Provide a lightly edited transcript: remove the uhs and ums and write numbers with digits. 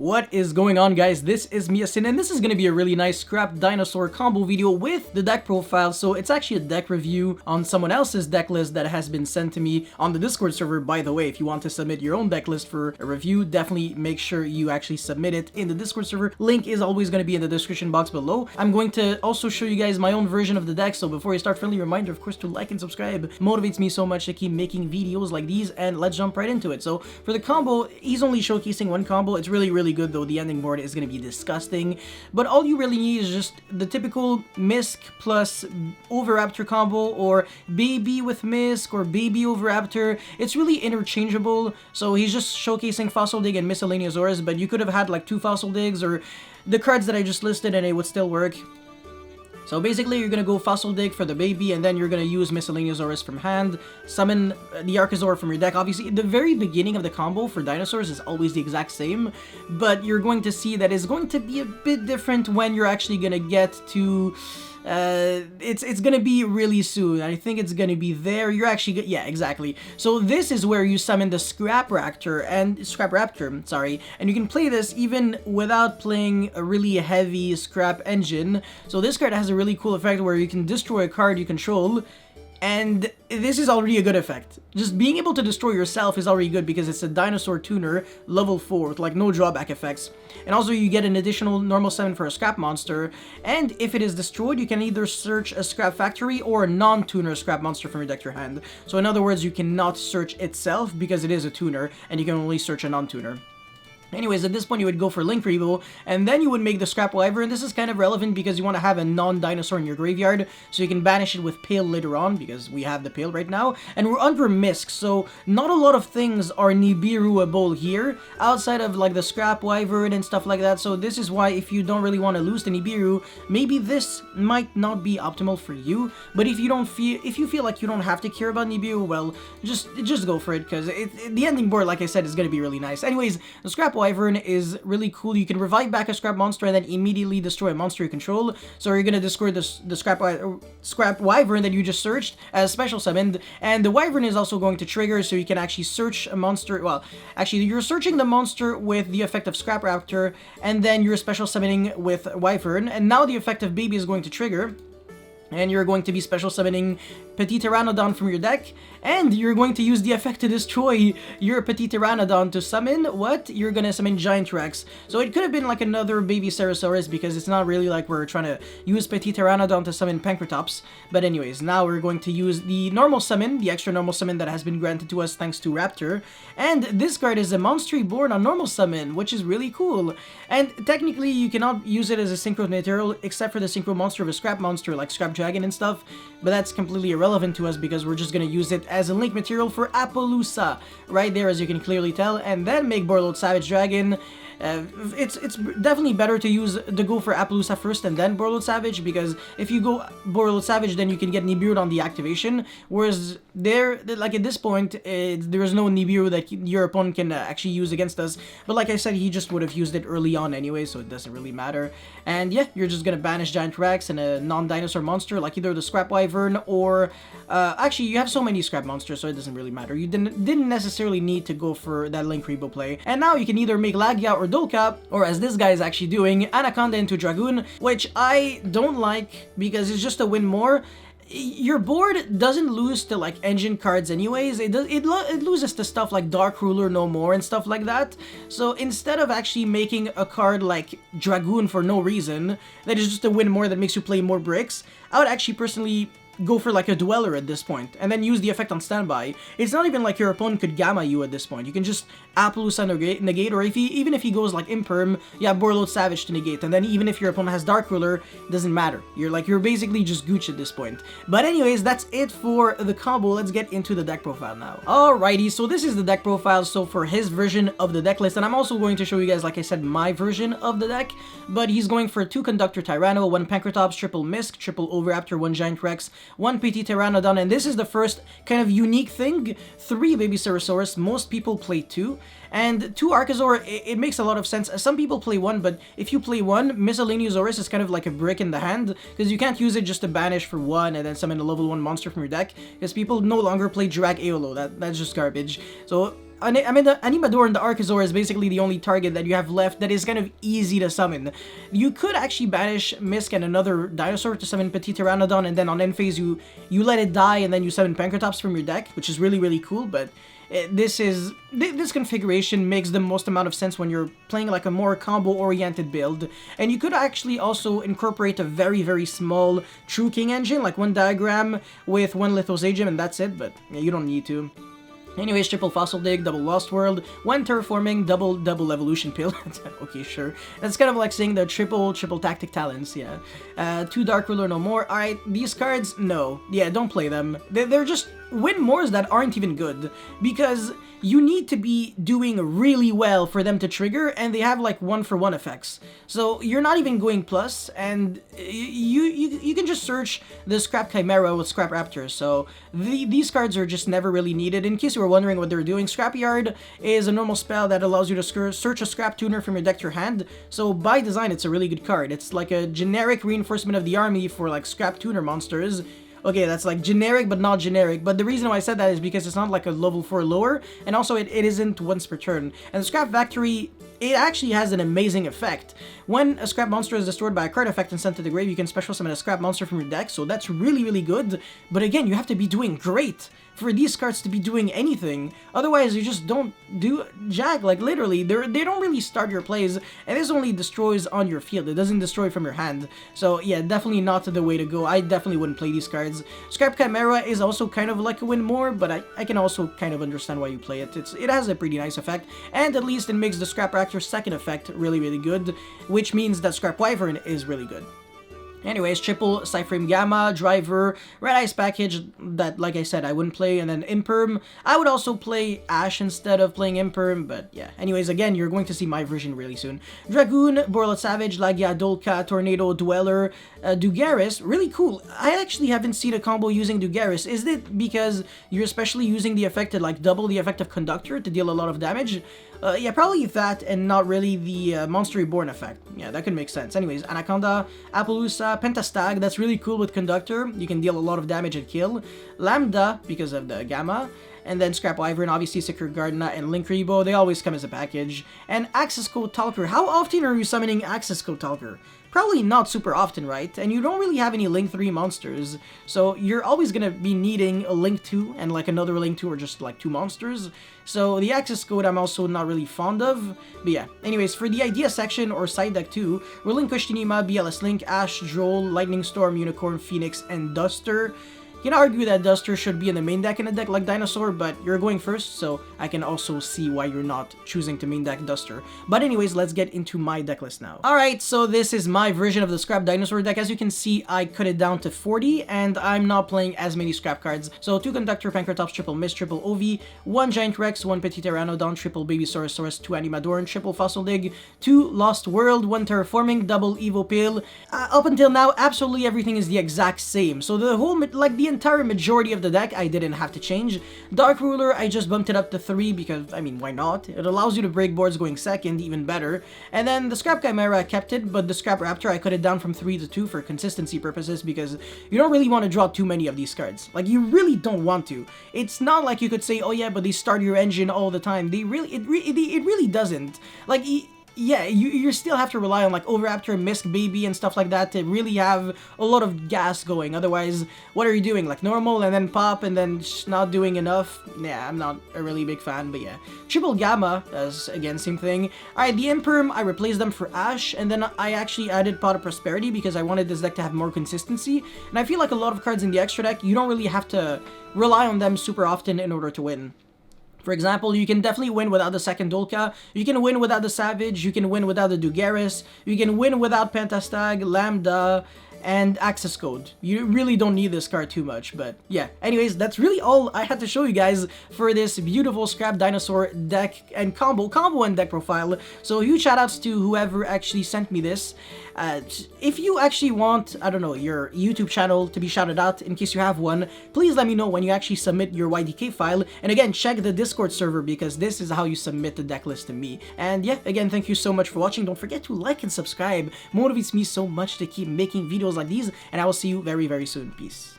What is going on, guys? This is Miasin, and this is gonna be a really nice scrap dinosaur combo video with the deck profile. So it's actually a deck review on someone else's deck list that has been sent to me on the Discord server. By the way, if you want to submit your own deck list for a review, definitely make sure you actually submit it in the Discord server. Link is always going to be in the description box below. I'm going to also show you guys my own version of the deck, so before you start, friendly reminder, of course, to like and subscribe. Motivates me so much to keep making videos like these, and let's jump right into it. So for the combo, he's only showcasing one combo. It's really good, though. The ending board is going to be disgusting, but all you really need is just the typical Misk plus Overraptor combo, or Baby with Misk, or Baby Overraptor. It's really interchangeable, so he's just showcasing Fossil Dig and Miscellaneousaurus, but you could have had like 2 Fossil Digs or the cards that I just listed and it would still work. So basically, you're gonna go Fossil Dig for the baby, and then you're gonna use Miscellaneousaurus from hand, summon the Archosaur from your deck. Obviously, the very beginning of the combo for dinosaurs is always the exact same, but you're going to see that it's going to be a bit different when you're actually gonna get to... it's gonna be really soon. I think it's gonna be there. You're actually yeah, exactly. So this is where you summon the Scrap Raptor, sorry, and you can play this even without playing a really heavy Scrap Engine. So this card has a really cool effect where you can destroy a card you control, and this is already a good effect. Just being able to destroy yourself is already good because it's a dinosaur tuner, level 4, with like no drawback effects. And also you get an additional normal summon for a scrap monster, and if it is destroyed, you can either search a scrap factory or a non-tuner scrap monster from your deck to your hand. So in other words, you cannot search itself because it is a tuner, and you can only search a non-tuner. Anyways, at this point, you would go for Link Revo, and then you would make the Scrap Wyvern. This is kind of relevant because you want to have a non-dinosaur in your graveyard, so you can banish it with Pale later on, because we have the Pale right now. And we're under Misk, so not a lot of things are Nibiruable here, outside of like the Scrap Wyvern and stuff like that. So this is why, if you don't really want to lose the Nibiru, maybe this might not be optimal for you. But if you feel like you don't have to care about Nibiru, well, just go for it, because the ending board, like I said, is going to be really nice. Anyways, the Scrap Wyvern is really cool. You can revive back a scrap monster and then immediately destroy a monster you control. So you're gonna destroy the scrap wyvern that you just searched as special summoned, and the wyvern is also going to trigger, so you can actually search a monster. Well, actually, you're searching the monster with the effect of Scrap Raptor, and then you're special summoning with wyvern, and now the effect of baby is going to trigger. And you're going to be special summoning Petit Pteranodon from your deck, and you're going to use the effect to destroy your Petit Pteranodon to summon what? You're gonna summon Giant Rex. So it could have been like another baby Cerosaurus, because it's not really like we're trying to use Petit Pteranodon to summon Pancratops. But anyways, now we're going to use the normal summon, the extra normal summon that has been granted to us thanks to Raptor. And this card is a Monster Reborn on normal summon, which is really cool. And technically, you cannot use it as a synchro material except for the synchro monster of a scrap monster like Scrap Dragon and stuff, but that's completely irrelevant to us because we're just gonna use it as a link material for Appaloosa right there, as you can clearly tell, and then make Borreload Savage Dragon. It's definitely better to go for Appaloosa first and then Borreload Savage, because if you go Borreload Savage, then you can get Nibiru on the activation, whereas like at this point, there is no Nibiru that your opponent can actually use against us. But like I said, he just would have used it early on anyway, so it doesn't really matter. And yeah, you're just gonna banish Giant Rex and a non-dinosaur monster, like either the Scrap Wyvern or... actually, you have so many scrap monsters, so it doesn't really matter. You didn't necessarily need to go for that Link Rebo play. And now you can either make Lagia or Dolcap, or as this guy is actually doing, Anaconda into Dragoon, which I don't like because it's just a win more. Your board doesn't lose to like engine cards anyways. It loses to stuff like Dark Ruler No More and stuff like that. So instead of actually making a card like Dragoon for no reason, that is just a win more that makes you play more bricks, I would actually personally go for like a Dweller at this point, and then use the effect on standby. It's not even like your opponent could Gamma you at this point. You can just Appaloosa negate, or even if he goes like Imperm, yeah, Borreload Savage to negate, and then even if your opponent has Dark Ruler, doesn't matter. You're basically just Gooch at this point. But anyways, that's it for the combo. Let's get into the deck profile now. Alrighty, so this is the deck profile, so for his version of the deck list, and I'm also going to show you guys, like I said, my version of the deck, but he's going for 2 Conductor Tyranno, 1 Pancratops, triple Misk, triple Overraptor, 1 Giant Rex, 1 Petit Pteranodon, and this is the first kind of unique thing. 3 Baby Cerosaurus, most people play 2, and 2 Archosaur, it makes a lot of sense. Some people play 1, but if you play 1, Miscellaneousaurus is kind of like a brick in the hand, because you can't use it just to banish for 1 and then summon a level 1 monster from your deck, because people no longer play Drag Aolo. That's just garbage. So Animador and the Archosaur is basically the only target that you have left that is kind of easy to summon. You could actually banish Misk and another Dinosaur to summon Petit Pteranodon, and then on end phase you let it die and then you summon Pankratops from your deck, which is really, really cool, but this configuration makes the most amount of sense when you're playing like a more combo-oriented build. And you could actually also incorporate a very, very small True King engine, like one diagram with one Lithosagium, and that's it, but yeah, you don't need to. Anyways, triple Fossil Dig, double Lost World, one Terraforming, double Evolution Pill. Okay, sure. That's kind of like saying the triple Tactic Talents, yeah. Two Dark Ruler, no more. Alright, these cards, no. Yeah, don't play them. They're just win-mores that aren't even good, because you need to be doing really well for them to trigger, and they have like 1-for-1 effects. So you're not even going plus, and you can just search the Scrap Chimera with Scrap Raptor. So these cards are just never really needed. In case you were wondering what they're doing, Scrapyard is a normal spell that allows you to search a Scrap Tuner from your deck to your hand. So by design, it's a really good card. It's like a generic reinforcement of the army for like Scrap Tuner monsters. Okay, that's like generic but not generic, but the reason why I said that is because it's not like a level 4 lower, and also it isn't once per turn. And the Scrap Factory, it actually has an amazing effect. When a Scrap monster is destroyed by a card effect and sent to the grave, you can special summon a Scrap monster from your deck, so that's really, really good. But again, you have to be doing great for these cards to be doing anything. Otherwise, you just don't do jack. Like, literally, they don't really start your plays, and this only destroys on your field. It doesn't destroy from your hand. So, yeah, definitely not the way to go. I definitely wouldn't play these cards. Scrap Chimera is also kind of like a win more, but I can also kind of understand why you play it. It has a pretty nice effect, and at least it makes the Scrap Raptor's second effect really, really good, which means that Scrap Wyvern is really good. Anyways, triple Cyframe Gamma, Driver, Red Ice package that, like I said, I wouldn't play, and then Imperm. I would also play Ash instead of playing Imperm, but yeah. Anyways, again, you're going to see my version really soon. Dragoon, Borlet Savage, Lagia, Dolka, Tornado, Dweller, Dugaris, really cool. I actually haven't seen a combo using Dugaris. Is it because you're especially using the effect to like double the effect of Conductor to deal a lot of damage? Yeah, probably that and not really the Monster Reborn effect. Yeah, that could make sense. Anyways, Anaconda, Appaloosa, Pentastag, that's really cool with Conductor. You can deal a lot of damage and kill. Lambda, because of the Gamma. And then Scrap Wyvern, obviously Secure Gardena, and Link Rebo, they always come as a package. And Access Code Talker. How often are you summoning Access Code Talker? Probably not super often, right? And you don't really have any Link 3 monsters, so you're always gonna be needing a Link 2 and like another Link 2 or just like 2 monsters. So the Access Code I'm also not really fond of, but yeah. Anyways, for the idea section or side deck 2, Relinquish Tinima, BLS Link, Ash, Droll, Lightning Storm, Unicorn, Phoenix, and Duster. You can argue that Duster should be in the main deck in a deck like Dinosaur, but you're going first, so I can also see why you're not choosing to main deck Duster. But anyways, let's get into my deck list now. Alright, so this is my version of the Scrap Dinosaur deck. As you can see, I cut it down to 40, and I'm not playing as many Scrap cards. So 2 Conductor, Pankratops, triple Mist, triple Ovi, 1 Giant Rex, 1 Petit Pteranodon, triple Babysaurus, 2 Animadorn, triple Fossil Dig, 2 Lost World, 1 Terraforming, double Evo Pill. Up until now, absolutely everything is the exact same. So the whole, like the entire majority of the deck I didn't have to change. Dark Ruler, I just bumped it up to 3 because, I mean, why not? It allows you to break boards going second, even better. And then the Scrap Chimera, I kept it, but the Scrap Raptor, I cut it down from 3 to 2 for consistency purposes because you don't really want to draw too many of these cards. Like, you really don't want to. It's not like you could say, oh yeah, but they start your engine all the time. It really doesn't. Like, yeah, you still have to rely on like Oviraptor, Misk Baby, and stuff like that to really have a lot of gas going. Otherwise, what are you doing? Like normal and then pop and then just not doing enough? Yeah, I'm not a really big fan, but yeah. Triple Gamma, as again, same thing. Alright, the Imperm, I replaced them for Ash, and then I actually added Pot of Prosperity because I wanted this deck to have more consistency. And I feel like a lot of cards in the extra deck, you don't really have to rely on them super often in order to win. For example, you can definitely win without the second Dolka, you can win without the Savage, you can win without the Dugaris, you can win without Pentastag, Lambda, and Access Code. You really don't need this card too much, but yeah. Anyways, that's really all I had to show you guys for this beautiful Scrap Dinosaur deck and combo and deck profile. So huge shoutouts to whoever actually sent me this. If you actually want, I don't know, your YouTube channel to be shouted out, in case you have one, please let me know when you actually submit your YDK file. And again, check the Discord server because this is how you submit the deck list to me. And yeah, again, thank you so much for watching. Don't forget to like and subscribe. Motivates me so much to keep making videos like these, and I will see you very, very soon. Peace.